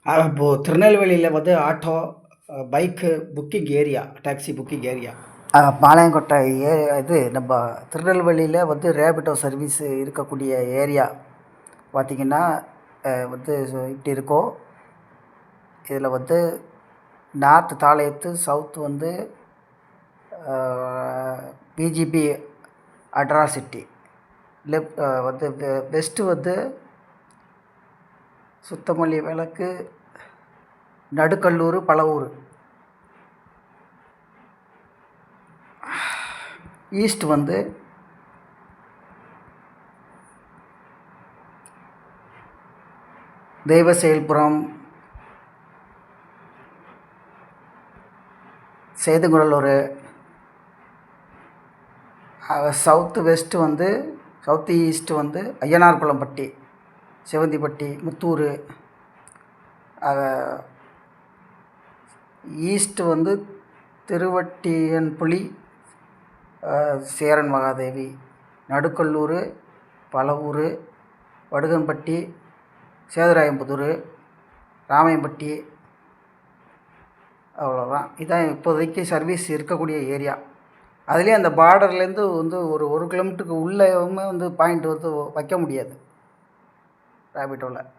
இப்போது திருநெல்வேலியில் வந்து auto, bike booking area, taxi booking area. Palayamkottai இது நம்ம திருநெல்வேலியில் வந்து ரேபிடோ சர்வீஸ் இருக்கக்கூடிய ஏரியா பார்த்திங்கன்னா வந்து இப்படி இருக்கும். இதில் வந்து நார்த்து தாளையத்து, சவுத்து வந்து பிஜிபி அட்ராசிட்டி, வந்து வெஸ்ட்டு வந்து சுத்தமல்லி விளக்கு, நடுக்கல்லூர், பழவூர். ஈஸ்ட் வந்து தெய்வசெயல்புரம், சேதுங்குடலூர். சவுத்து வெஸ்ட்டு வந்து சவுத்து ஈஸ்ட்டு வந்து ஐயனார்குளம்பட்டி, செவந்திப்பட்டி, முத்தூர். ஈஸ்ட்டு வந்து திருவட்டியன்புலி, சேரன் மகாதேவி, நடுக்கல்லூர், பழவூர், வடுகன்பட்டி, சேதுராயம்புதூர், ராமையம்பட்டி. அவ்வளோதான். இதான் இப்போதைக்கு சர்வீஸ் இருக்கக்கூடிய ஏரியா. அதுலேயும் அந்த பார்டர்லேருந்து வந்து ஒரு 1 கிலோமீட்டருக்கு உள்ளேயுமே வந்து பாயிண்ட் வந்து வைக்க முடியாது ரேபிட்டோவில்.